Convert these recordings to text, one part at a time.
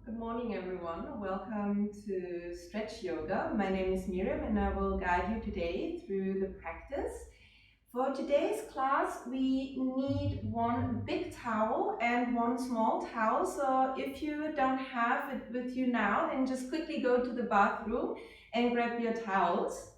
Good morning, everyone. Welcome to Stretch Yoga. My name is Miriam and I will guide you today through the practice. For today's class, we need one big towel and one small towel. So if you don't have it with you now, then just quickly go to the bathroom and grab your towels.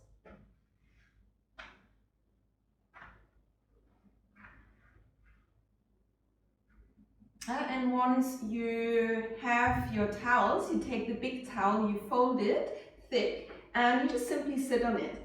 And once you have your towels, you take the big towel, you fold it thick, and you just simply sit on it.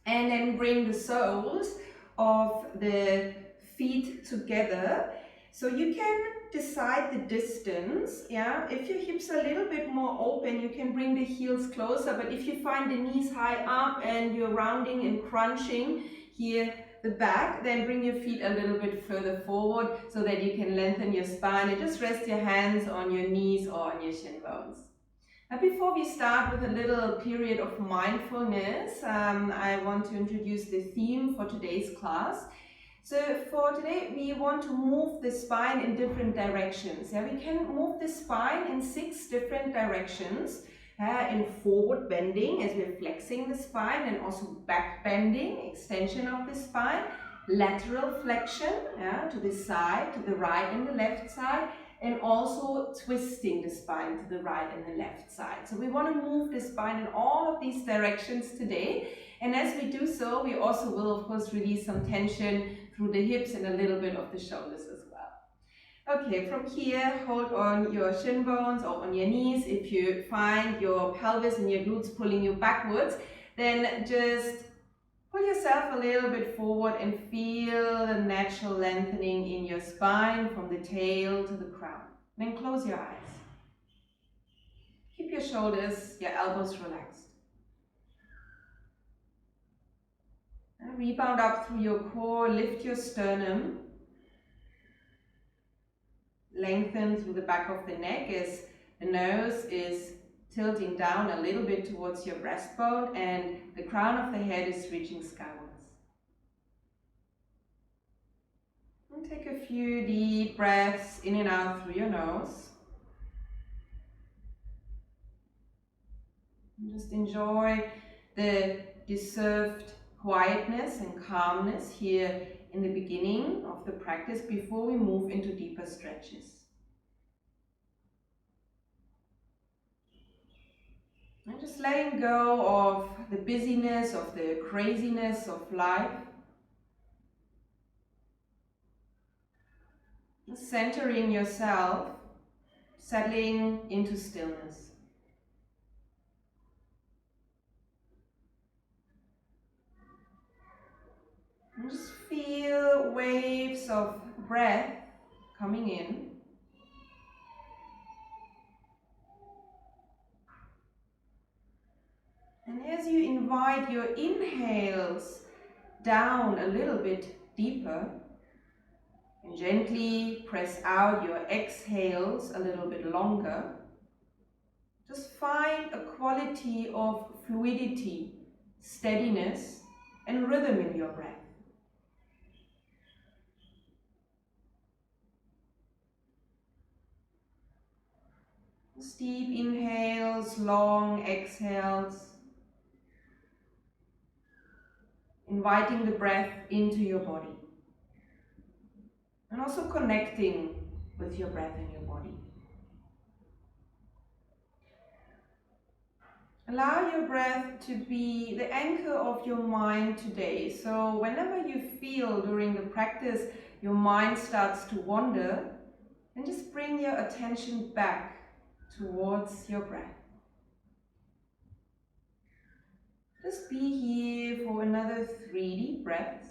And then bring the soles of the feet together. So you can decide the distance. If your hips are a little bit more open, you can bring the heels closer. But if you find the knees high up and you're rounding and crunching here the back, then bring your feet a little bit further forward so that you can lengthen your spine, and just rest your hands on your knees or on your shin bones. Now, before we start with a little period of mindfulness, I want to introduce the theme for today's class. So for today, we want to move the spine in different directions. We can move the spine in 6 different directions. In forward bending, as we're flexing the spine, and also back bending, extension of the spine, lateral flexion to the side, to the right and the left side, and also twisting the spine to the right and the left side. So we want to move the spine in all of these directions today. And as we do so, we also will, of course, release some tension through the hips and a little bit of the shoulders as well. Okay, from here, hold on your shin bones or on your knees. If you find your pelvis and your glutes pulling you backwards, then just pull yourself a little bit forward and feel the natural lengthening in your spine from the tail to the crown. Then close your eyes. Keep your shoulders, your elbows relaxed. And rebound up through your core, lift your sternum. Lengthen through the back of the neck as the nose is tilting down a little bit towards your breastbone and the crown of the head is reaching skywards. And take a few deep breaths in and out through your nose. And just enjoy the deserved quietness and calmness here in the beginning of the practice before we move into deeper stretches. And just letting go of the busyness, of the craziness of life. Centering yourself, settling into stillness. And just feel waves of breath coming in. And as you invite your inhales down a little bit deeper, and gently press out your exhales a little bit longer, just find a quality of fluidity, steadiness, and rhythm in your breath. Just deep inhales, long exhales, inviting the breath into your body. And also connecting with your breath in your body. Allow your breath to be the anchor of your mind today. So whenever you feel during the practice your mind starts to wander, then just bring your attention back towards your breath. Just be here for another 3 deep breaths.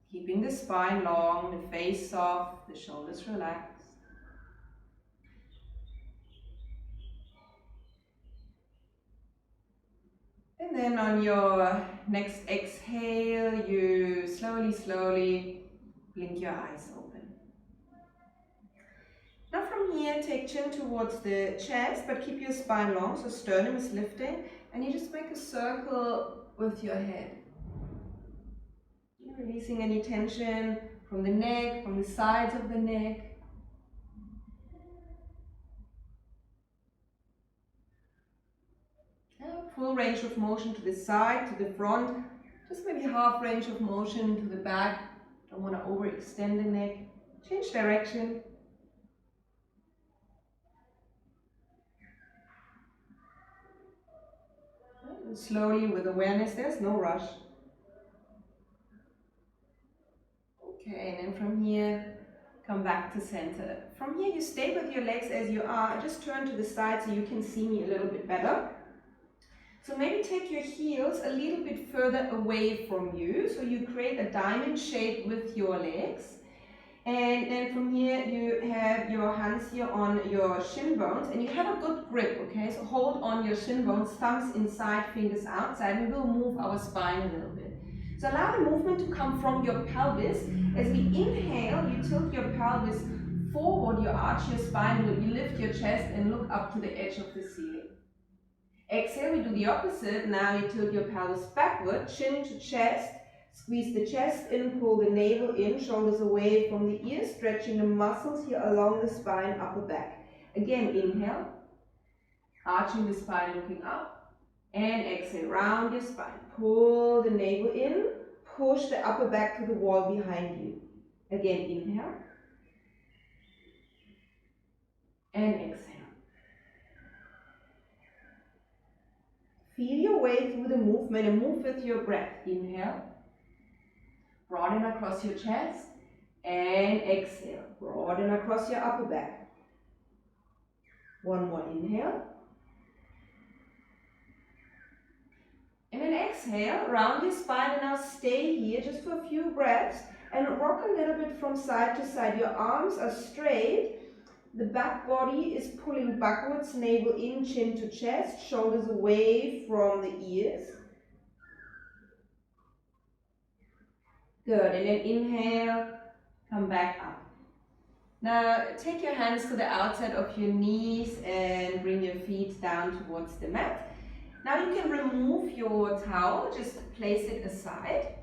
Keeping the spine long, the face soft, the shoulders relaxed. And then on your next exhale, you slowly blink your eyes open. Now from here, take chin towards the chest, but keep your spine long, so sternum is lifting, and you just make a circle with your head. Releasing any tension from the neck, from the sides of the neck. Full range of motion to the side, to the front. Just maybe half range of motion to the back. Don't want to overextend the neck. Change direction. And slowly with awareness, there's no rush. Okay, and then from here, come back to center. From here, you stay with your legs as you are. Just turn to the side so you can see me a little bit better. So maybe take your heels a little bit further away from you. So you create a diamond shape with your legs. And then from here, you have your hands here on your shin bones. And you have a good grip, okay? So hold on your shin bones, thumbs inside, fingers outside. And we will move our spine a little bit. So allow the movement to come from your pelvis. As we inhale, you tilt your pelvis forward, you arch your spine, you lift your chest and look up to the edge of the ceiling. Exhale, we do the opposite. Now you tilt your pelvis backward, chin to chest. Squeeze the chest in, pull the navel in, shoulders away from the ears, stretching the muscles here along the spine, upper back. Again, inhale, arching the spine, looking up. And exhale, round your spine. Pull the navel in, push the upper back to the wall behind you. Again, inhale. And exhale. Feel your way through the movement and move with your breath. Inhale. Broaden across your chest. And exhale. Broaden across your upper back. One more inhale. And then exhale, round your spine and now stay here just for a few breaths and rock a little bit from side to side. Your arms are straight. The back body is pulling backwards, navel in, chin to chest, shoulders away from the ears. Good, and then inhale, come back up. Now take your hands to the outside of your knees and bring your feet down towards the mat. Now you can remove your towel, just place it aside.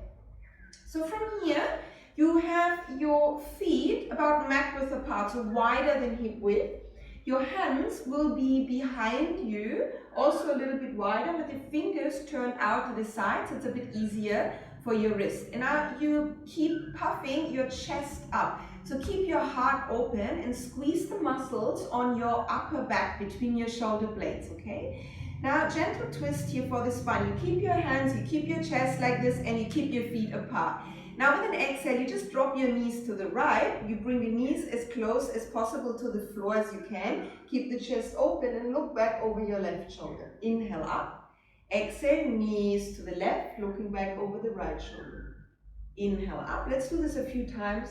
So from here, you have your feet about mat width apart, so wider than hip width. Your hands will be behind you, also a little bit wider, with the fingers turned out to the side, so it's a bit easier for your wrist. And now you keep puffing your chest up. So keep your heart open and squeeze the muscles on your upper back between your shoulder blades, okay? Now, gentle twist here for the spine. You keep your hands, you keep your chest like this, and you keep your feet apart. Now with an exhale, you just drop your knees to the right. You bring the knees as close as possible to the floor as you can. Keep the chest open and look back over your left shoulder. Inhale up. Exhale, knees to the left, looking back over the right shoulder. Inhale up. Let's do this a few times.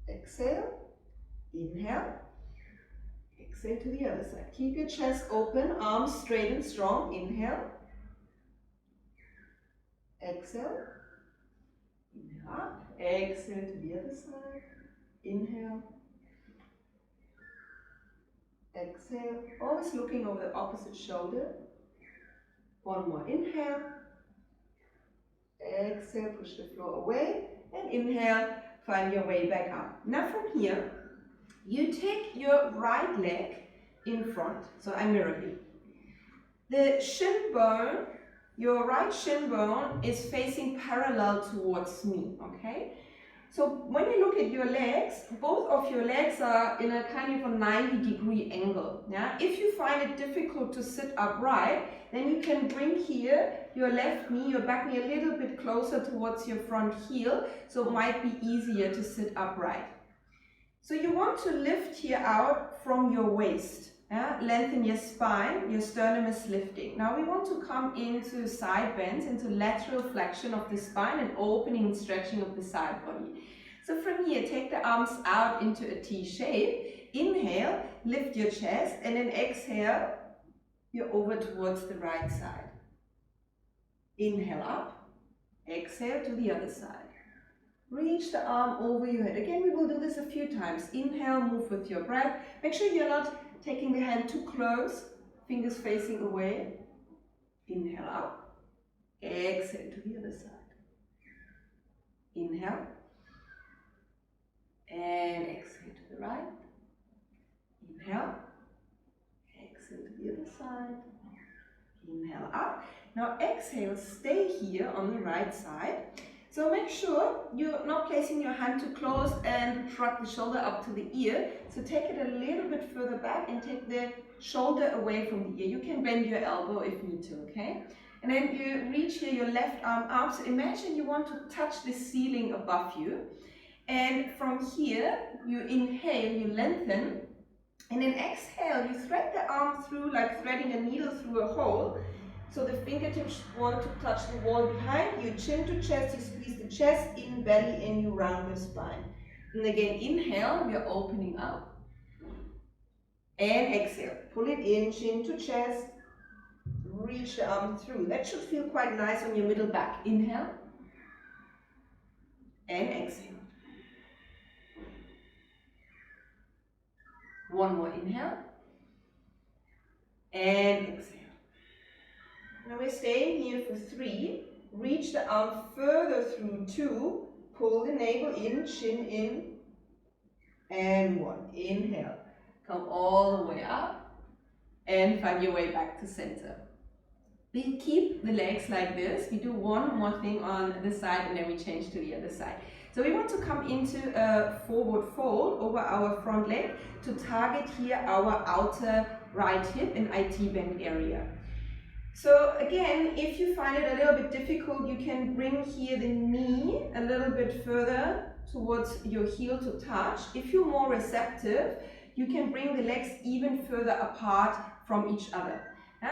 Exhale. Inhale. Exhale to the other side. Keep your chest open, arms straight and strong. Inhale. Exhale. Inhale up. Exhale to the other side. Inhale. Exhale. Always looking over the opposite shoulder. One more inhale. Exhale, push the floor away. And inhale, find your way back up. Now from here, you take your right leg in front. So I mirror you. The shin bone, your right shin bone is facing parallel towards me, okay? So when you look at your legs, both of your legs are in a kind of a 90-degree angle. Yeah? If you find it difficult to sit upright, then you can bring here your left knee, your back knee a little bit closer towards your front heel, so it might be easier to sit upright. So you want to lift here out from your waist. Yeah? Lengthen your spine, your sternum is lifting. Now we want to come into side bends, into lateral flexion of the spine and opening and stretching of the side body. So from here, take the arms out into a T shape. Inhale, lift your chest, and then exhale, you're over towards the right side. Inhale up, exhale to the other side. Reach the arm over your head. Again, we will do this a few times. Inhale, move with your breath. Make sure you're not taking the hand too close, fingers facing away. Inhale up, exhale to the other side. Inhale. And exhale to the right. Inhale. Exhale to the other side. Inhale up. Now exhale, stay here on the right side. So make sure you're not placing your hand too close and shrug the shoulder up to the ear. So take it a little bit further back and take the shoulder away from the ear. You can bend your elbow if need to, okay? And then you reach here your left arm up. So imagine you want to touch the ceiling above you. And from here, you inhale, you lengthen. And then exhale, you thread the arm through like threading a needle through a hole. So the fingertips want to touch the wall behind you, chin to chest, you squeeze the chest, in belly, and you round your spine. And again, inhale, we are opening up. And exhale, pull it in, chin to chest, reach the arm through. That should feel quite nice on your middle back. Inhale. And exhale. One more inhale. And exhale. Now we're staying here for 3. Reach the arm further through 2. Pull the navel in, chin in. And 1. Inhale. Come all the way up. And find your way back to center. We keep the legs like this. We do one more thing on this side and then we change to the other side. So we want to come into a forward fold over our front leg to target here our outer right hip and IT bend area. So again, if you find it a little bit difficult, you can bring here the knee a little bit further towards your heel to touch. If you're more receptive, you can bring the legs even further apart from each other.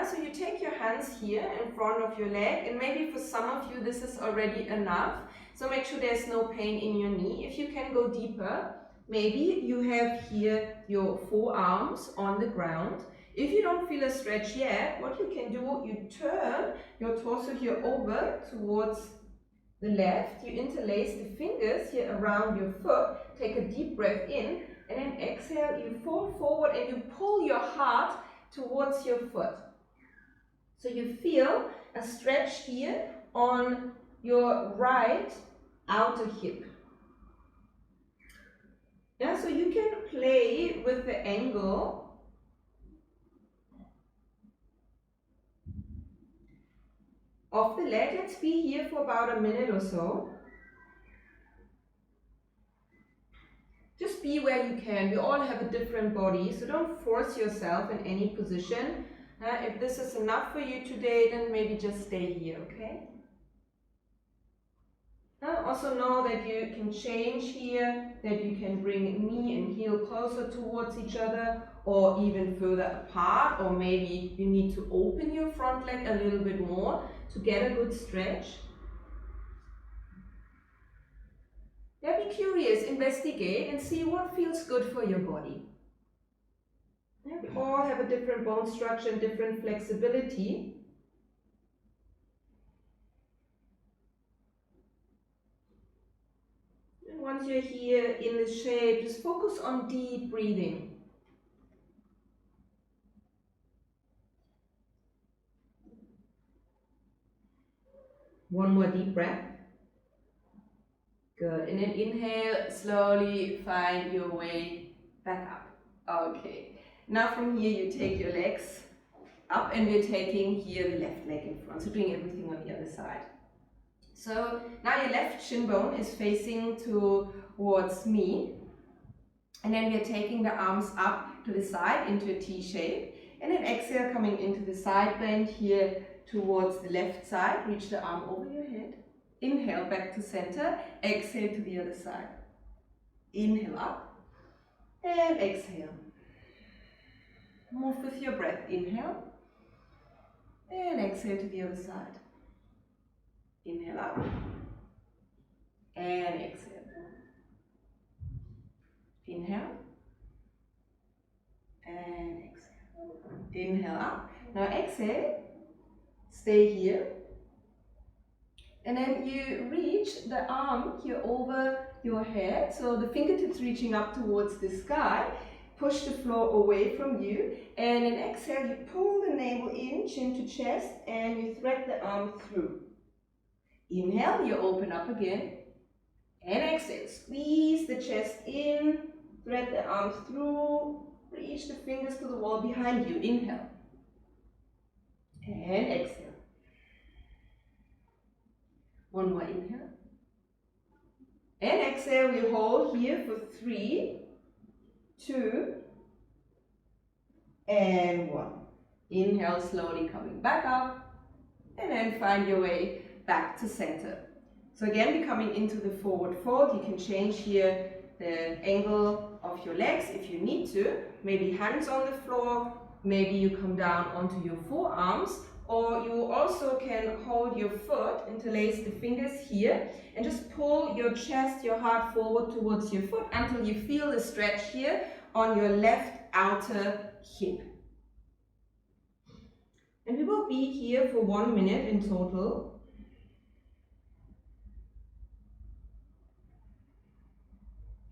So you take your hands here in front of your leg, and maybe for some of you this is already enough. So make sure there's no pain in your knee. If you can go deeper, maybe you have here your forearms on the ground. If you don't feel a stretch yet, what you can do, you turn your torso here over towards the left. You interlace the fingers here around your foot. Take a deep breath in, and then exhale. You fold forward and you pull your heart towards your foot. So you feel a stretch here on your right outer hip. So you can play with the angle of the leg. Let's be here for about a minute or so. Just be where you can. We all have a different body, so don't force yourself in any position. If this is enough for you today, then maybe just stay here, okay? Also know that you can change here, that you can bring knee and heel closer towards each other or even further apart, or maybe you need to open your front leg a little bit more to get a good stretch. Be curious, investigate and see what feels good for your body. We all have a different bone structure and different flexibility. And once you're here in this shape, just focus on deep breathing. One more deep breath. Good. And then inhale, slowly find your way back up. Okay. Now from here you take your legs up and we're taking here the left leg in front. So doing everything on the other side. So now your left shin bone is facing towards me. And then we're taking the arms up to the side into a T shape. And then exhale, coming into the side bend here towards the left side. Reach the arm over your head. Inhale back to center. Exhale to the other side. Inhale up. And exhale. Move with your breath. Inhale. And exhale to the other side. Inhale up. And exhale. Inhale. And exhale. Inhale up. Now exhale. Stay here. And then you reach the arm here over your head. So the fingertips reaching up towards the sky. Push the floor away from you. And then exhale, you pull the navel in, chin to chest, and you thread the arm through. Inhale, you open up again. And exhale, squeeze the chest in, thread the arms through, reach the fingers to the wall behind you. Inhale. And exhale. One more inhale. And exhale, we hold here for 3, 2, and 1. Inhale, slowly coming back up, and then find your way back to center. So again, we're coming into the forward fold. You can change here the angle of your legs if you need to. Maybe hands on the floor, maybe you come down onto your forearms, or you also can hold your foot, interlace the fingers here, and just pull your chest, your heart forward towards your foot until you feel the stretch here on your left outer hip. And we will be here for 1 minute in total.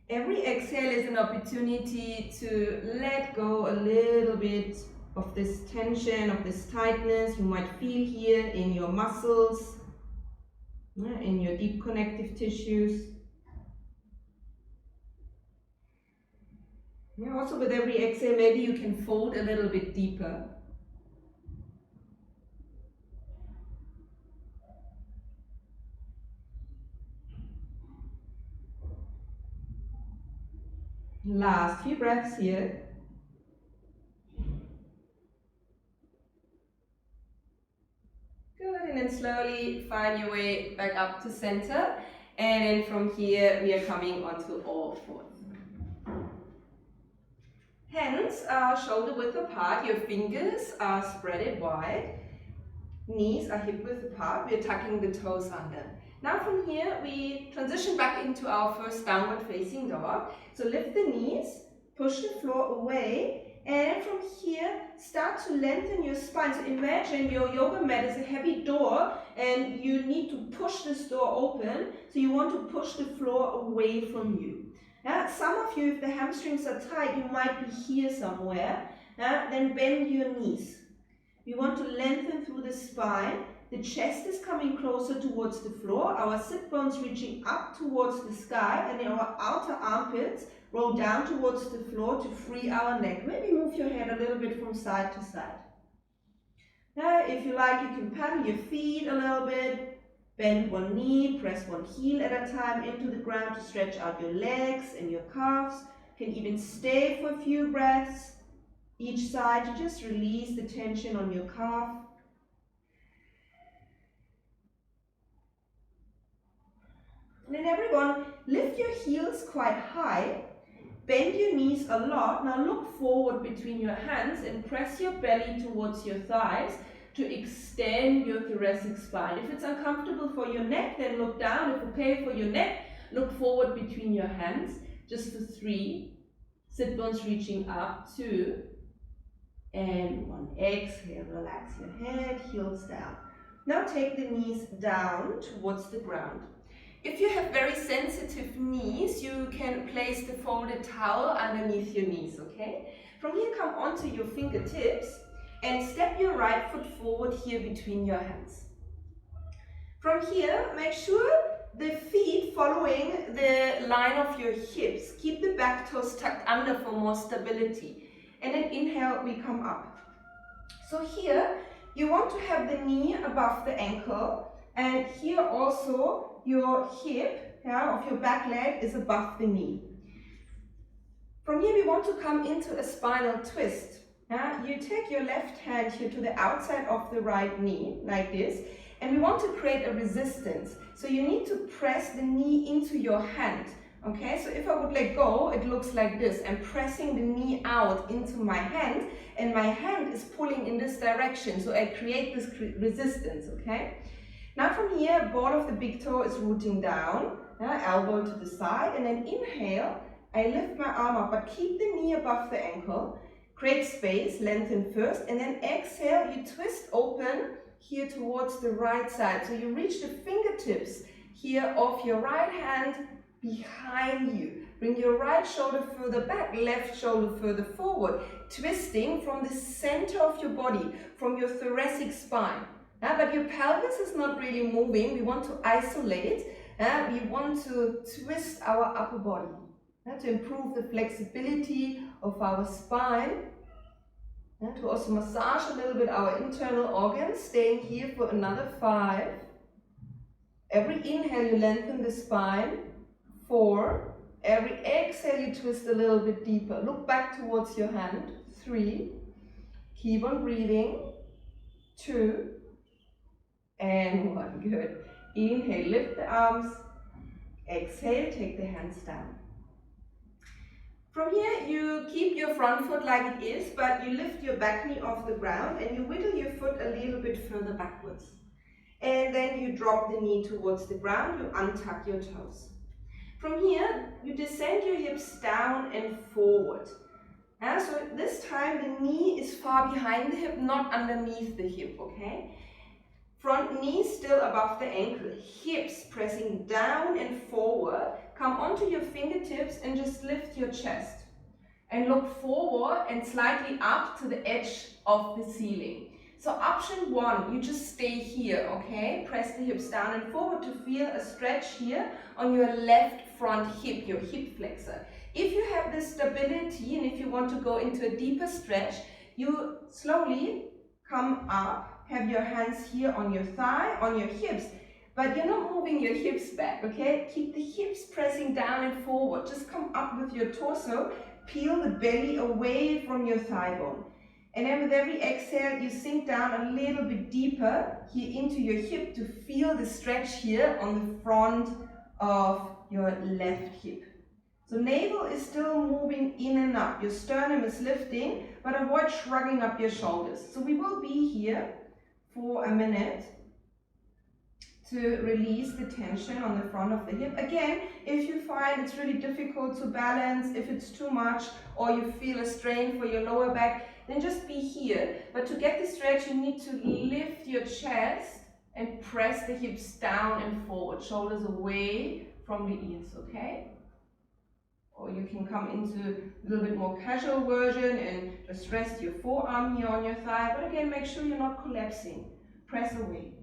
Every exhale is an opportunity to let go a little bit of this tension, of this tightness you might feel here in your muscles, in your deep connective tissues. Also with every exhale, maybe you can fold a little bit deeper. Last few breaths here. Good, and then slowly find your way back up to center. And then from here, we are coming onto all fours. Hands are shoulder width apart, your fingers are spread wide, knees are hip width apart, we're tucking the toes under. Now from here, we transition back into our first downward facing dog. So lift the knees, push the floor away, and from here, start to lengthen your spine. So imagine your yoga mat is a heavy door and you need to push this door open. So you want to push the floor away from you. Some of you, if the hamstrings are tight, you might be here somewhere. Then bend your knees. We want to lengthen through the spine. The chest is coming closer towards the floor. Our sit bones reaching up towards the sky, and our outer armpits roll down towards the floor to free our neck. Maybe move your head a little bit from side to side. If you like, you can paddle your feet a little bit. Bend one knee, press one heel at a time into the ground to stretch out your legs and your calves. You can even stay for a few breaths each side to just release the tension on your calf. And then everyone, lift your heels quite high. Bend your knees a lot. Now look forward between your hands and press your belly towards your thighs to extend your thoracic spine. If it's uncomfortable for your neck, then look down. If okay for your neck, look forward between your hands. Just for 3. Sit bones reaching up. 2. And 1. Exhale, relax your head, heels down. Now take the knees down towards the ground. If you have very sensitive knees, you can place the folded towel underneath your knees, okay? From here, come onto your fingertips and step your right foot forward here between your hands. From here, make sure the feet following the line of your hips. Keep the back toes tucked under for more stability. And then inhale, we come up. So here, you want to have the knee above the ankle, and here also your hip of your back leg is above the knee. From here, we want to come into a spinal twist. You take your left hand here to the outside of the right knee, like this, and we want to create a resistance. So you need to press the knee into your hand. Okay, so if I would let go, it looks like this. I'm pressing the knee out into my hand, and my hand is pulling in this direction. So I create this resistance, okay? Now from here, ball of the big toe is rooting down, elbow to the side, and then inhale, I lift my arm up, but keep the knee above the ankle. Create space, lengthen first, and then exhale, you twist open here towards the right side. So you reach the fingertips here of your right hand behind you. Bring your right shoulder further back, left shoulder further forward, twisting from the center of your body, from your thoracic spine. But your pelvis is not really moving. We want to isolate We want to twist our upper body to improve the flexibility of our spine, to also massage a little bit our internal organs, staying here for another 5. Every inhale you lengthen the spine, 4. Every exhale you twist a little bit deeper. Look back towards your hand, 3. Keep on breathing, 2. And 1, good. Inhale, lift the arms. Exhale, take the hands down. From here, you keep your front foot like it is, but you lift your back knee off the ground and you wiggle your foot a little bit further backwards. And then you drop the knee towards the ground, you untuck your toes. From here, you descend your hips down and forward. So this time the knee is far behind the hip, not underneath the hip, okay? Front knee still above the ankle, hips pressing down and forward. Come onto your fingertips and just lift your chest. And look forward and slightly up to the edge of the ceiling. So option 1, you just stay here, okay? Press the hips down and forward to feel a stretch here on your left front hip, your hip flexor. If you have this stability and if you want to go into a deeper stretch, you slowly come up, have your hands here on your thigh, on your hips, but you're not moving your hips back, okay? Keep the hips pressing down and forward. Just come up with your torso, peel the belly away from your thigh bone. And then with every exhale, you sink down a little bit deeper here into your hip to feel the stretch here on the front of your left hip. So navel is still moving in and up. Your sternum is lifting, but avoid shrugging up your shoulders. So we will be here for a minute to release the tension on the front of the hip. Again, if you find it's really difficult to balance, if it's too much, or you feel a strain for your lower back, then just be here. But to get the stretch, you need to lift your chest and press the hips down and forward, shoulders away from the ears, okay? Or you can come into a little bit more casual version and just rest your forearm here on your thigh. But again, make sure you're not collapsing. Press away.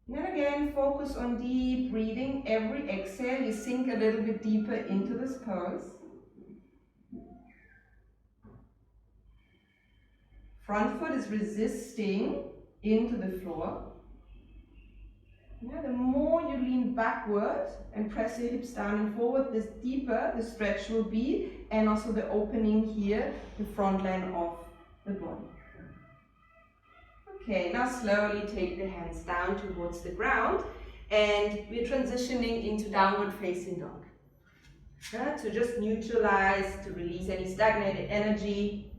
And then again, focus on deep breathing. Every exhale, you sink a little bit deeper into this pose. Front foot is resisting into the floor. The more you lean backward and press your hips down and forward, the deeper the stretch will be, and also the opening here, the front line of the body. Okay, now slowly take the hands down towards the ground, and we're transitioning into downward facing dog. To just neutralize, to release any stagnated energy.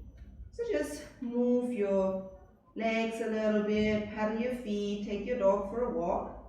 So just move your legs a little bit, paddle your feet, take your dog for a walk.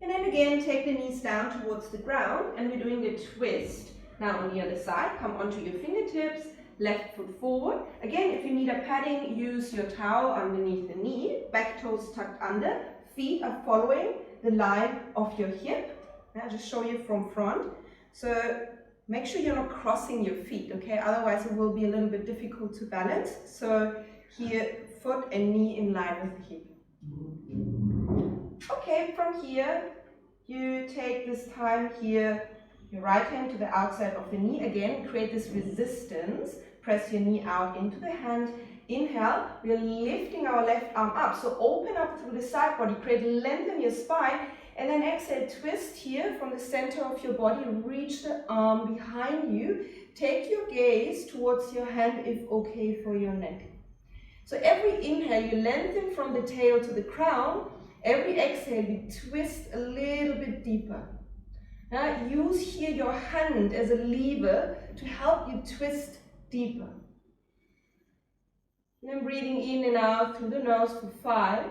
And then again, take the knees down towards the ground, and we're doing the twist. Now on the other side, come onto your fingertips, left foot forward. Again, if you need a padding, use your towel underneath the knee, back toes tucked under, feet are following the line of your hip. I'll just show you from front. So make sure you're not crossing your feet, okay? Otherwise it will be a little bit difficult to balance. So here, foot and knee in line with the hip. Okay, from here, you take this time here, your right hand to the outside of the knee. Again, create this resistance. Press your knee out into the hand. Inhale, we are lifting our left arm up. So open up through the side body, lengthen your spine. And then exhale, twist here from the center of your body, reach the arm behind you. Take your gaze towards your hand if okay for your neck. So every inhale, you lengthen from the tail to the crown. Every exhale, you twist a little bit deeper. Now use here your hand as a lever to help you twist deeper. And then breathing in and out through the nose for 5,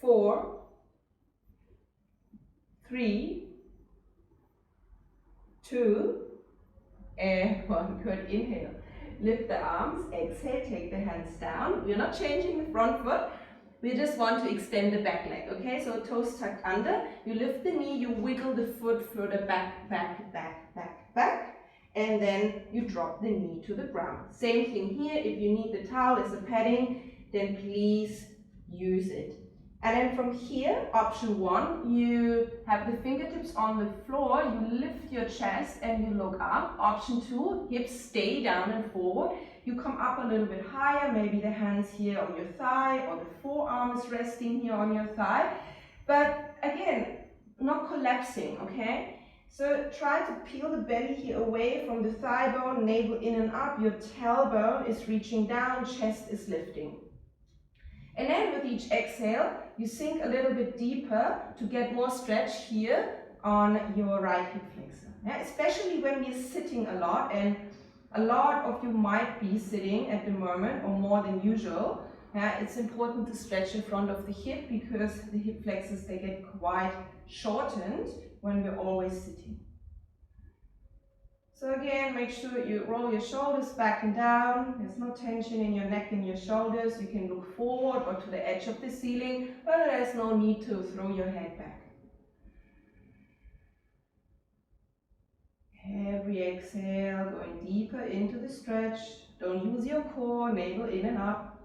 4, 3, 2, and 1. Good. Inhale. Lift the arms. Exhale. Take the hands down. We're not changing the front foot. We just want to extend the back leg. Okay, so toes tucked under. You lift the knee. You wiggle the foot further back, back, back, back. back, and then you drop the knee to the ground. Same thing here. If you need the towel as a padding, then please use it. And then from here, option 1, you have the fingertips on the floor, you lift your chest and you look up. Option 2, hips stay down and forward. You come up a little bit higher, maybe the hands here on your thigh or the forearm is resting here on your thigh. But again, not collapsing, okay? So try to peel the belly here away from the thigh bone, navel in and up. Your tailbone is reaching down, chest is lifting. And then with each exhale, you sink a little bit deeper to get more stretch here on your right hip flexor. Yeah, especially when we're sitting a lot, and a lot of you might be sitting at the moment or more than usual. Yeah, it's important to stretch in front of the hip because the hip flexors, they get quite shortened when we're always sitting. So again, make sure you roll your shoulders back and down. There's no tension in your neck and your shoulders. You can look forward or to the edge of the ceiling, but there's no need to throw your head back. Every exhale, going deeper into the stretch. Don't lose your core, navel in and up.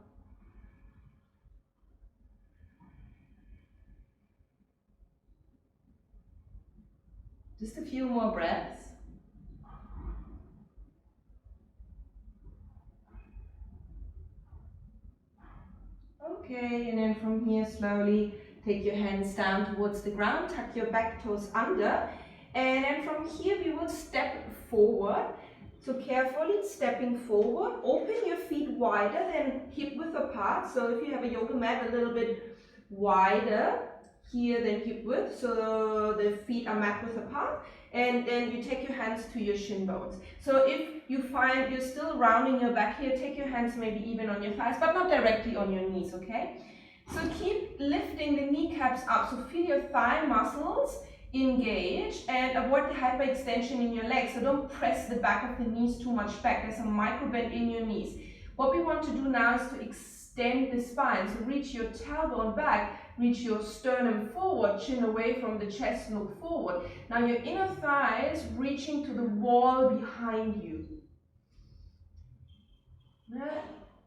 Just a few more breaths. Okay, and then from here slowly take your hands down towards the ground, tuck your back toes under, and then from here we will step forward. So carefully stepping forward, open your feet wider than hip width apart. So if you have a yoga mat, a little bit wider here than hip width, so the feet are mat width apart. And then you take your hands to your shin bones. So if you find you're still rounding your back here, take your hands maybe even on your thighs, but not directly on your knees, okay? So keep lifting the kneecaps up, so feel your thigh muscles engage and avoid the hyperextension in your legs. So don't press the back of the knees too much back. There's a micro bend in your knees. What we want to do now is to extend the spine. So reach your tailbone back, reach your sternum forward, chin away from the chest, look forward. Now your inner thighs reaching to the wall behind you.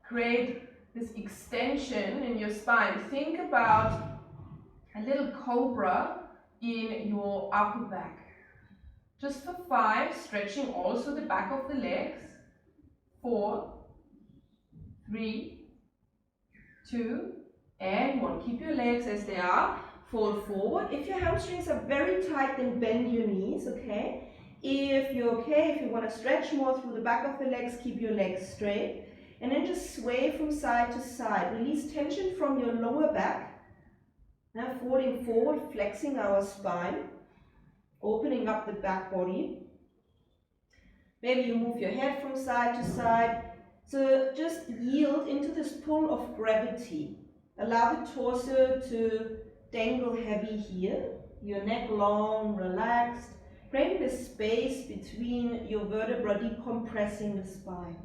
Create this extension in your spine. Think about a little cobra in your upper back. Just for 5, stretching also the back of the legs. 4, 3, 2, and 1. Keep your legs as they are. Fold forward. If your hamstrings are very tight, then bend your knees, okay? If you're okay, if you want to stretch more through the back of the legs, keep your legs straight. And then just sway from side to side. Release tension from your lower back. Now folding forward, flexing our spine. Opening up the back body. Maybe you move your head from side to side. So just yield into this pull of gravity. Allow the torso to dangle heavy here. Your neck long, relaxed. Creating the space between your vertebrae, decompressing the spine.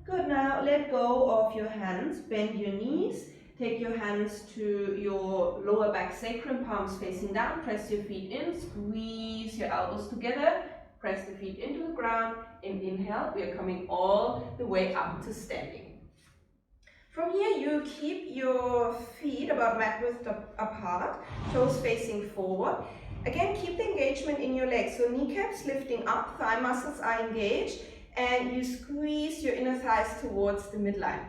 Good, now let go of your hands. Bend your knees. Take your hands to your lower back sacrum, palms facing down. Press your feet in. Squeeze your elbows together. Press the feet into the ground. And inhale, we are coming all the way up to standing. From here, you keep your feet about mat width apart, toes facing forward. Again, keep the engagement in your legs. So kneecaps lifting up, thigh muscles are engaged, and you squeeze your inner thighs towards the midline.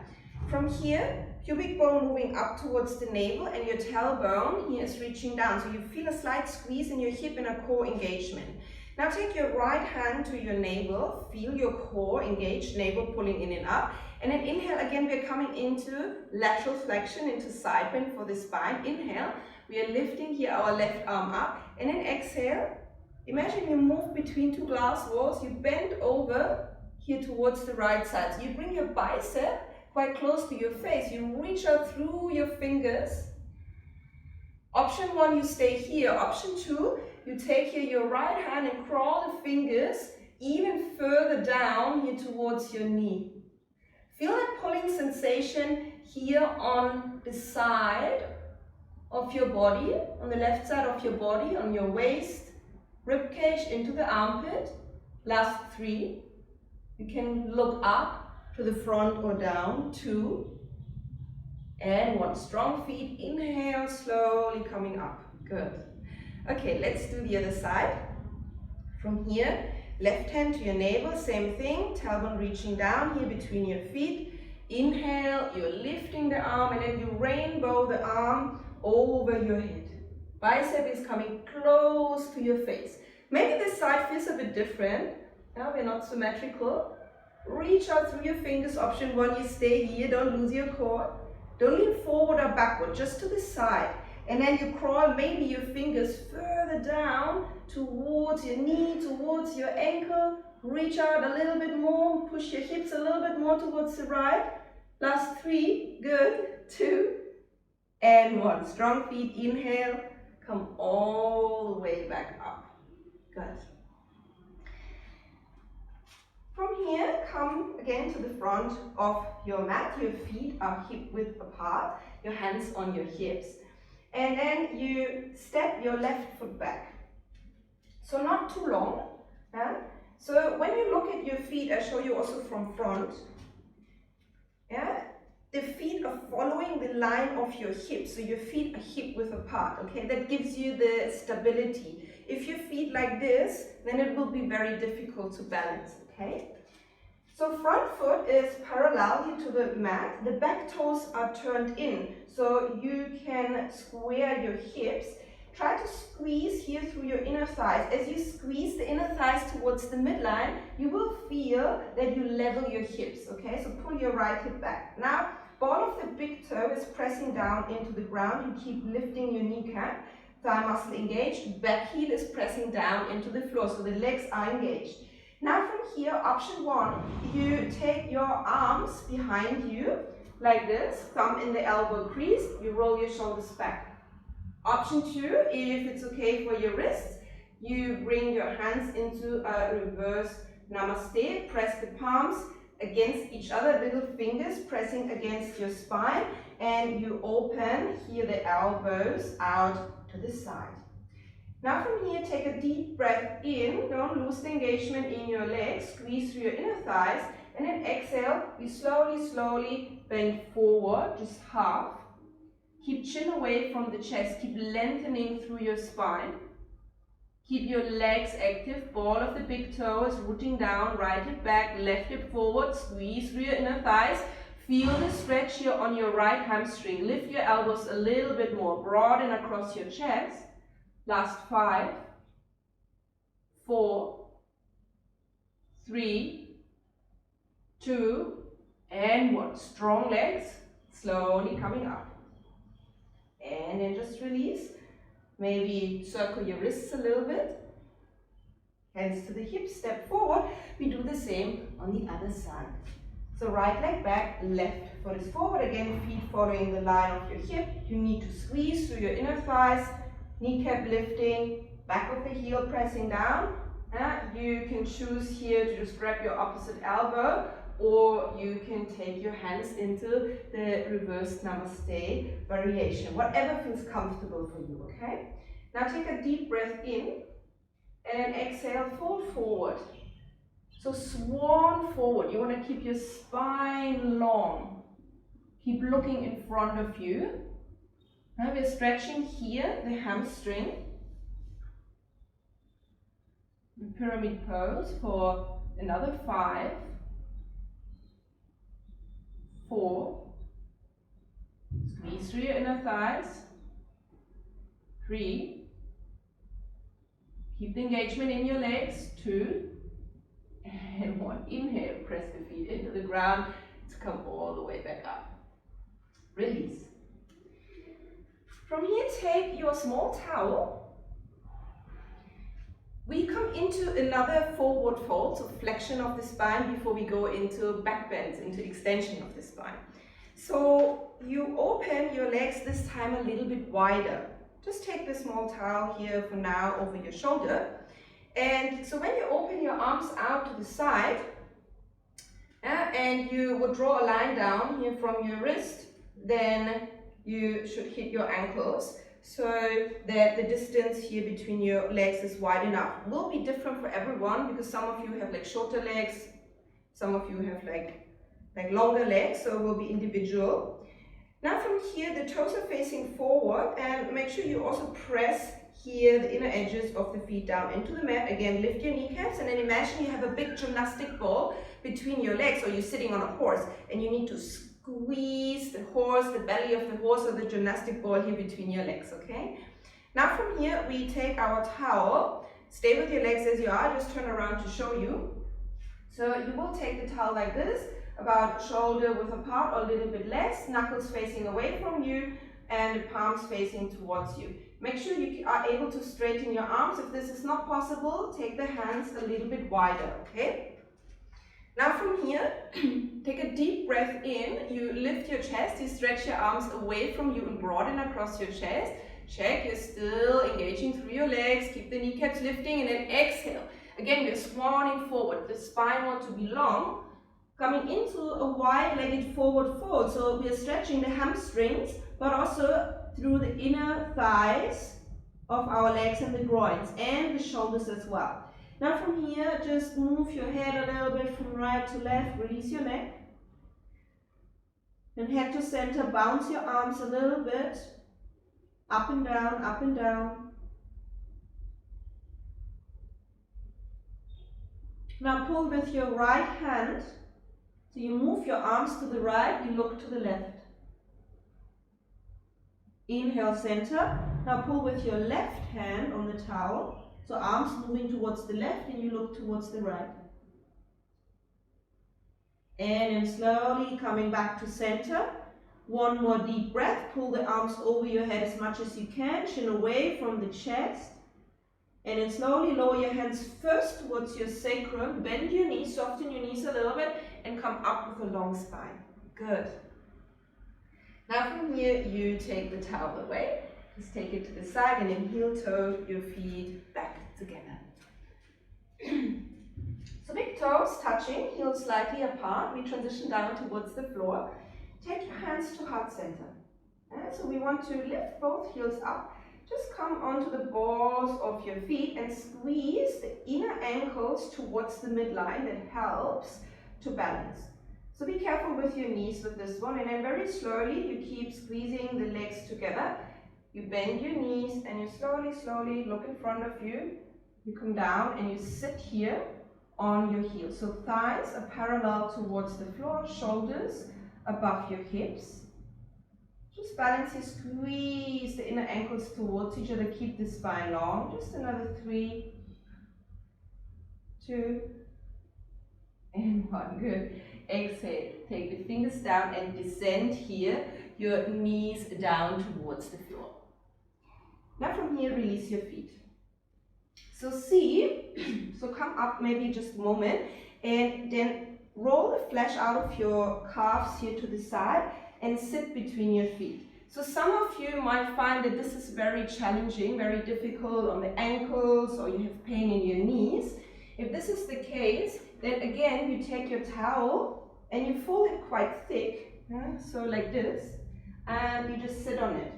From here, pubic bone moving up towards the navel, and your tailbone here is reaching down. So you feel a slight squeeze in your hip and a core engagement. Now take your right hand to your navel, feel your core engaged, navel pulling in and up. And then inhale, again we're coming into lateral flexion, into side bend for the spine. Inhale, we are lifting here our left arm up. And then exhale, imagine you move between 2 glass walls, you bend over here towards the right side. So you bring your bicep quite close to your face, you reach out through your fingers. Option 1, you stay here. Option 2, you take here your right hand and crawl the fingers even further down here towards your knee. Feel that pulling sensation here on the side of your body, on the left side of your body, on your waist, rib cage into the armpit. Last 3. You can look up to the front or down. 2. And 1. Strong feet. Inhale, slowly coming up. Good. Okay, let's do the other side. From here, left hand to your navel, same thing. Tailbone reaching down here between your feet. Inhale, you're lifting the arm, and then you rainbow the arm over your head. Bicep is coming close to your face. Maybe this side feels a bit different. Now we're not symmetrical. Reach out through your fingers. Option 1, you stay here, don't lose your core. Don't lean forward or backward, just to the side. And then you crawl maybe your fingers further down towards your knee, towards your ankle. Reach out a little bit more, push your hips a little bit more towards the right. Last 3, good. 2, and 1. Strong feet, inhale, come all the way back up. Good. From here, come again to the front of your mat. Your feet are hip width apart, your hands on your hips. And then you step your left foot back. So not too long. Yeah? So when you look at your feet, I show you also from front. Yeah? The feet are following the line of your hips. So your feet are hip width apart. Okay? That gives you the stability. If your feet like this, then it will be very difficult to balance. Okay? So front foot is parallel here to the mat. The back toes are turned in, so you can square your hips. Try to squeeze here through your inner thighs. As you squeeze the inner thighs towards the midline, you will feel that you level your hips, okay? So pull your right hip back. Now, ball of the big toe is pressing down into the ground. You keep lifting your kneecap. Thigh muscle engaged. Back heel is pressing down into the floor, so the legs are engaged. Now from here, option 1, you take your arms behind you, like this, thumb in the elbow crease, you roll your shoulders back. Option 2, if it's okay for your wrists, you bring your hands into a reverse namaste, press the palms against each other, little fingers pressing against your spine, and you open here the elbows out to the side. Now from here, take a deep breath in, don't lose the engagement in your legs, squeeze through your inner thighs, and then exhale, we slowly bend forward, just half. Keep chin away from the chest, keep lengthening through your spine. Keep your legs active, ball of the big toe is rooting down, right hip back, left hip forward, squeeze through your inner thighs. Feel the stretch here on your right hamstring, lift your elbows a little bit more, broaden across your chest. Last 5, 4, 3, 2, and 1. Strong legs, slowly coming up. And then just release. Maybe circle your wrists a little bit. Hands to the hips, step forward. We do the same on the other side. So right leg back, left foot is forward. Again, feet following the line of your hip. You need to squeeze through your inner thighs. Kneecap lifting, back of the heel pressing down. You can choose here to just grab your opposite elbow, or you can take your hands into the reverse namaste variation, whatever feels comfortable for you, okay? Now take a deep breath in and exhale, fold forward. So swan forward. You want to keep your spine long. Keep looking in front of you. Now we're stretching here the hamstring. Pyramid pose for another 5, 4. Squeeze through your inner thighs. 3. Keep the engagement in your legs. 2. And 1. Inhale, press the feet into the ground to come all the way back up. Release. From here, take your small towel. We come into another forward fold, so flexion of the spine before we go into back bends, into extension of the spine. So you open your legs this time a little bit wider. Just take the small towel here for now over your shoulder. And so when you open your arms out to the side, and you would draw a line down here from your wrist, then you should hit your ankles. so that the distance here between your legs is wide enough. Will be different for everyone because some of you have like shorter legs, some of you have like longer legs, so it will be individual. Now from here, the toes are facing forward, and make sure you also press here the inner edges of the feet down into the mat. Again, lift your kneecaps, and then imagine you have a big gymnastic ball between your legs, or you're sitting on a horse, and you need to squeeze the horse, the belly of the horse, or the gymnastic ball here between your legs, okay? Now from here, we take our towel. Stay with your legs as you are, just turn around to show you. So you will take the towel like this, about shoulder width apart or a little bit less, knuckles facing away from you and the palms facing towards you. Make sure you are able to straighten your arms. If this is not possible, take the hands a little bit wider, okay? Now from here, take a deep breath in, you lift your chest, you stretch your arms away from you and broaden across your chest. Check, you're still engaging through your legs, keep the kneecaps lifting, and then exhale. Again, we're swanning forward, the spine wants to be long, coming into a wide-legged forward fold. So we are stretching the hamstrings, but also through the inner thighs of our legs and the groins and the shoulders as well. Now from here, just move your head a little bit from right to left, release your neck. And head to center, bounce your arms a little bit, up and down, up and down. Now pull with your right hand. So you move your arms to the right, you look to the left. Inhale, center. Now pull with your left hand on the towel. So arms moving towards the left and you look towards the right. And then slowly coming back to center. One more deep breath. Pull the arms over your head as much as you can. Chin away from the chest. And then slowly lower your hands first towards your sacrum. Bend your knees, soften your knees a little bit, and come up with a long spine. Good. Now from here, you take the towel away. Just take it to the side and then heel toe your feet back together. So big toes touching, heels slightly apart. We transition down towards the floor. Take your hands to heart center. So we want to lift both heels up. Just come onto the balls of your feet and squeeze the inner ankles towards the midline. That helps to balance. So be careful with your knees with this one, and then very slowly you keep squeezing the legs together. You bend your knees and you slowly look in front of you. You come down and you sit here on your heels. So thighs are parallel towards the floor, shoulders above your hips. Just balance here, squeeze the inner ankles towards each other, keep the spine long. Just another 3, 2, and 1. Good. Exhale, take the fingers down and descend here, your knees down towards the floor. Now from here, release your feet. So so come up maybe just a moment, and then roll the flesh out of your calves here to the side and sit between your feet. So some of you might find that this is very challenging, very difficult on the ankles, or you have pain in your knees. If this is the case, then again you take your towel and you fold it quite thick, so like this, and you just sit on it.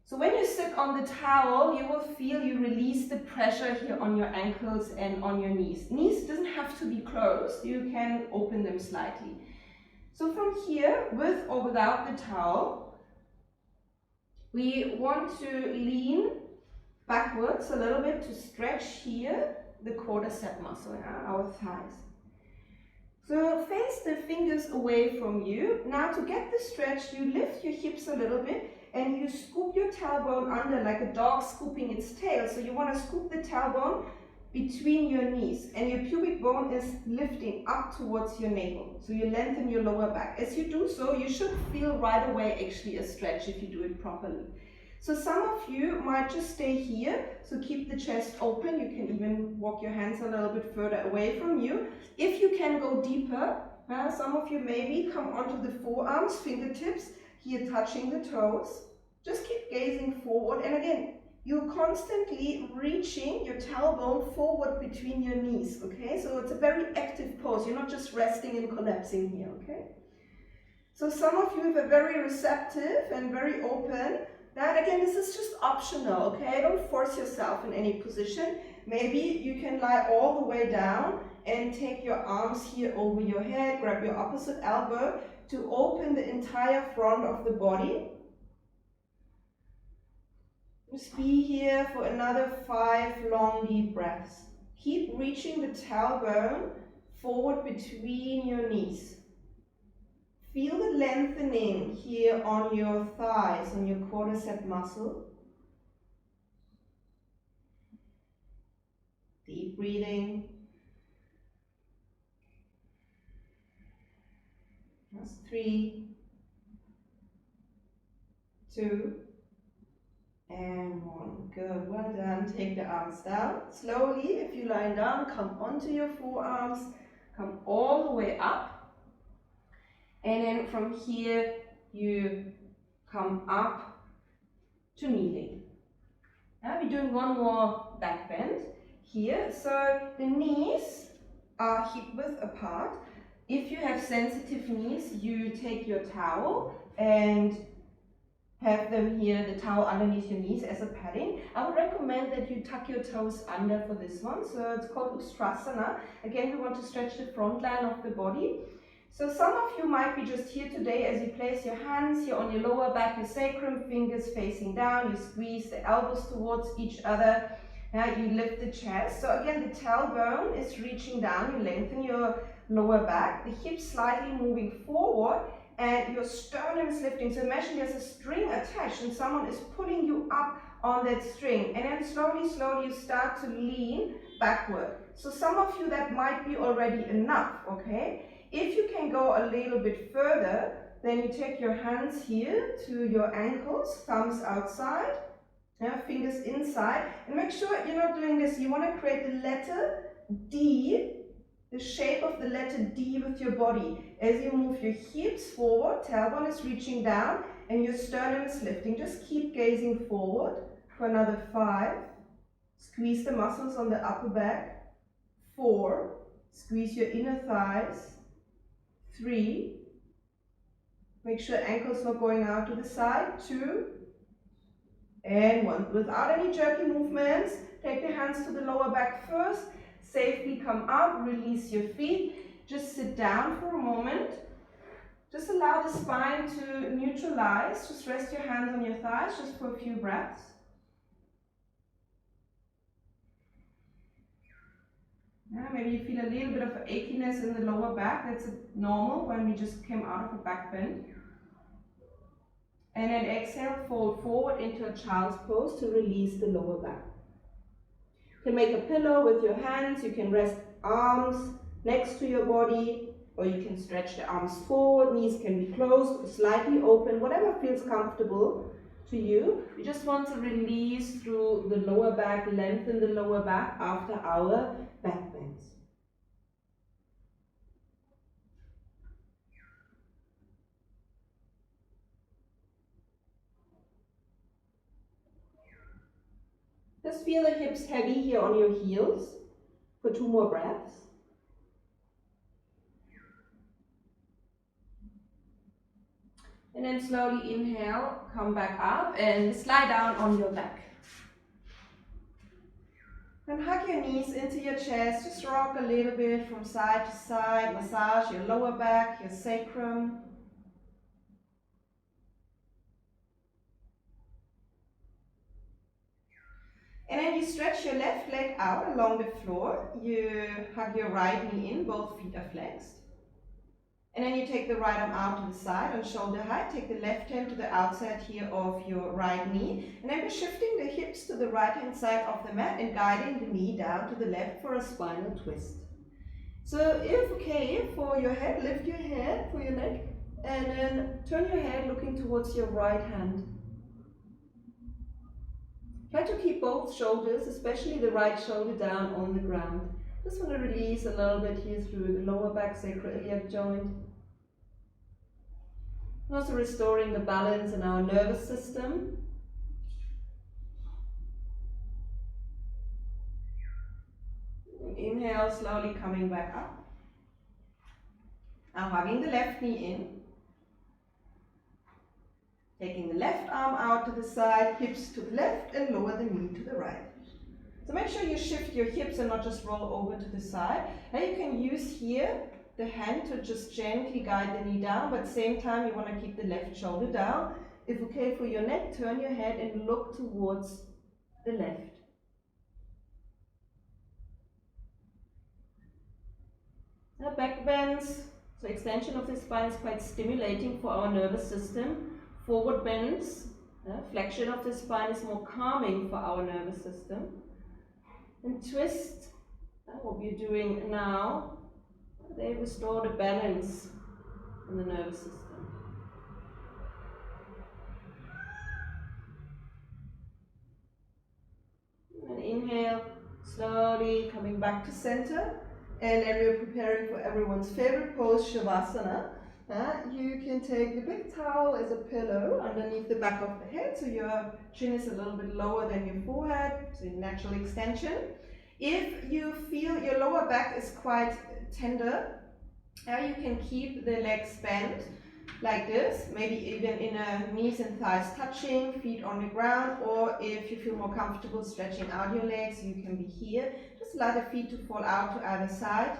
So when you sit on the towel, you will feel you release the pressure here on your ankles and on your knees. Knees doesn't have to be closed, you can open them slightly. So from here, with or without the towel, we want to lean backwards a little bit to stretch here the quadricep muscle, our thighs. So face the fingers away from you. Now to get the stretch, you lift your hips a little bit and you scoop your tailbone under like a dog scooping its tail. So you want to scoop the tailbone between your knees, and your pubic bone is lifting up towards your navel. So you lengthen your lower back. As you do so, you should feel right away actually a stretch if you do it properly. So some of you might just stay here, so keep the chest open. You can even walk your hands a little bit further away from you. If you can go deeper, some of you maybe come onto the forearms, fingertips, here touching the toes. Just keep gazing forward, and again, you're constantly reaching your tailbone forward between your knees, okay? So it's a very active pose. You're not just resting and collapsing here, okay? So some of you have a very receptive and very open That again, this is just optional, okay? Don't force yourself in any position. Maybe you can lie all the way down and take your arms here over your head, grab your opposite elbow to open the entire front of the body. Just be here for another 5 long deep breaths. Keep reaching the tailbone forward between your knees. Feel the lengthening here on your thighs, on your quadricep muscle. Deep breathing. That's 3, 2, and 1. Good, well done. Take the arms down. Slowly, if you're lying down, come onto your forearms. Come all the way up. And then from here, you come up to kneeling. Now we're doing one more back bend here. So the knees are hip width apart. If you have sensitive knees, you take your towel and have them here, the towel underneath your knees as a padding. I would recommend that you tuck your toes under for this one. So it's called Ustrasana. Again, we want to stretch the front line of the body. So some of you might be just here today as you place your hands here on your lower back, your sacrum, fingers facing down, you squeeze the elbows towards each other, you lift the chest. So again, the tailbone is reaching down, you lengthen your lower back, the hips slightly moving forward, and your sternum is lifting. So imagine there's a string attached and someone is pulling you up on that string. And then slowly, slowly you start to lean backward. So some of you that might be already enough, okay? If you can go a little bit further, then you take your hands here to your ankles, thumbs outside, fingers inside, and make sure you're not doing this. You want to create the letter D, the shape of the letter D with your body. As you move your hips forward, tailbone is reaching down, and your sternum is lifting. Just keep gazing forward for another 5. Squeeze the muscles on the upper back. 4. Squeeze your inner thighs. 3. Make sure ankles not going out to the side. 2. And 1. Without any jerky movements, take the hands to the lower back first. Safely come up, release your feet. Just sit down for a moment. Just allow the spine to neutralize. Just rest your hands on your thighs just for a few breaths. Maybe you feel a little bit of achiness in the lower back. That's normal when we just came out of a back bend. And then exhale, fold forward into a child's pose to release the lower back. You can make a pillow with your hands. You can rest arms next to your body, or you can stretch the arms forward. Knees can be closed or slightly open, whatever feels comfortable to you. We just want to release through the lower back, lengthen the lower back after our back bends. Just feel the hips heavy here on your heels for 2 more breaths. And then slowly inhale, come back up and slide down on your back. Then hug your knees into your chest, just rock a little bit from side to side, massage your lower back, your sacrum. And then you stretch your left leg out along the floor, you hug your right knee in, both feet are flexed. And then you take the right arm out to the side on shoulder height, take the left hand to the outside here of your right knee, and then we're shifting the hips to the right hand side of the mat and guiding the knee down to the left for a spinal twist. So if okay, for your head, lift your head for your neck, and then turn your head looking towards your right hand. Try to keep both shoulders, especially the right shoulder, down on the ground. Just want to release a little bit here through the lower back sacroiliac joint. Also restoring the balance in our nervous system. Inhale, slowly coming back up. Now hugging the left knee in. Taking the left arm out to the side, hips to the left, and lower the knee to the right. So make sure you shift your hips and not just roll over to the side. Now you can use here the hand to just gently guide the knee down, but at the same time you want to keep the left shoulder down. If okay for your neck, turn your head and look towards the left. Now back bends, so extension of the spine is quite stimulating for our nervous system. Forward bends, flexion of the spine is more calming for our nervous system. And twist, what we're doing now, they restore the balance in the nervous system. And inhale, slowly coming back to center. And then we're preparing for everyone's favorite pose, Shavasana. You can take the big towel as a pillow underneath the back of the head, so your chin is a little bit lower than your forehead, so natural extension. If you feel your lower back is quite tender, you can keep the legs bent like this, maybe even in a knees and thighs touching, feet on the ground, or if you feel more comfortable stretching out your legs, you can be here. Just allow the feet to fall out to either side.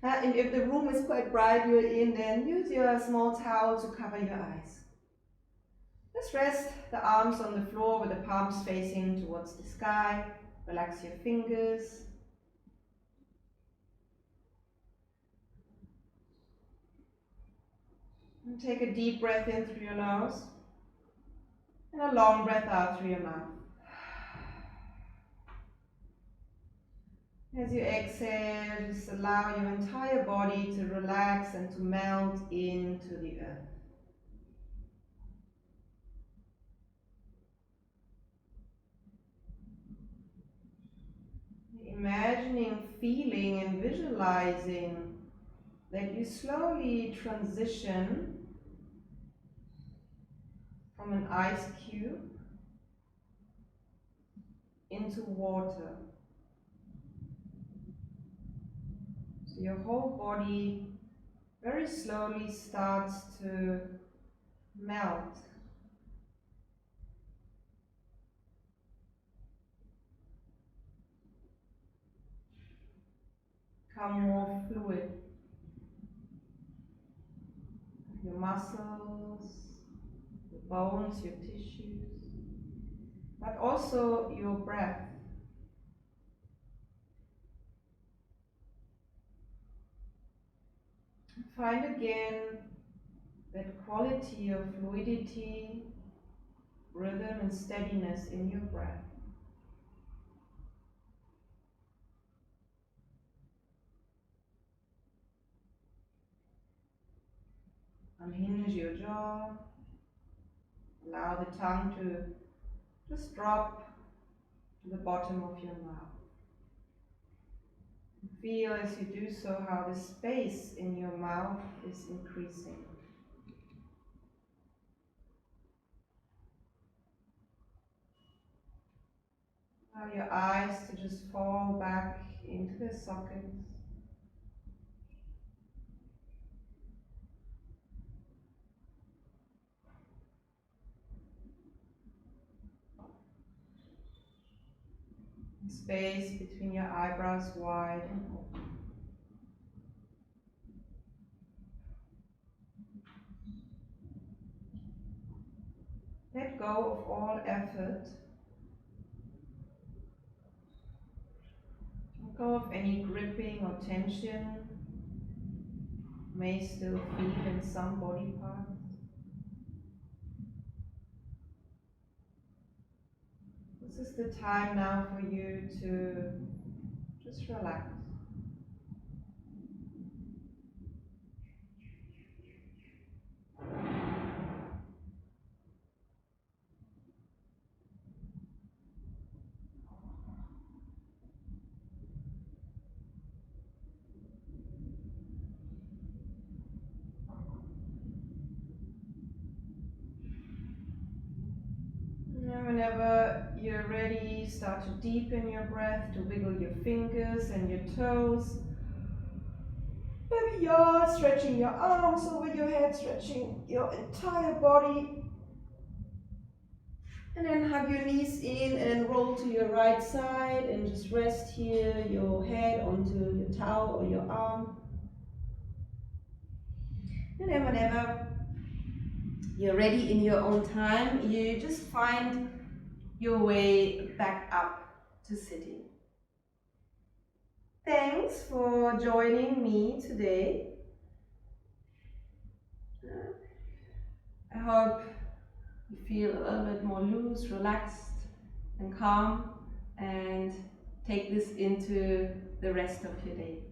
And if the room is quite bright you're in, then use your small towel to cover your eyes. Just rest the arms on the floor with the palms facing towards the sky. Relax your fingers. And take a deep breath in through your nose and a long breath out through your mouth. As you exhale, just allow your entire body to relax and to melt into the earth. Imagining, feeling and visualizing that you slowly transition from an ice cube into water. So your whole body very slowly starts to melt. Become more fluid. Your muscles, your bones, your tissues, but also your breath. Find again that quality of fluidity, rhythm and steadiness in your breath. Unhinge your jaw. Allow the tongue to just drop to the bottom of your mouth. Feel as you do so how the space in your mouth is increasing. Allow your eyes to just fall back into their sockets. Space between your eyebrows wide and open. Let go of all effort. Let go of any gripping or tension you may still feel in some body parts. This is the time now for you to just relax. Whenever you're ready, start to deepen your breath, to wiggle your fingers and your toes. Maybe you're stretching your arms over your head, stretching your entire body. And then hug your knees in and roll to your right side and just rest here, your head onto your towel or your arm. And then whenever you're ready in your own time, you just find your way back up to sitting. Thanks for joining me today. I hope you feel a little bit more loose, relaxed and calm, and take this into the rest of your day.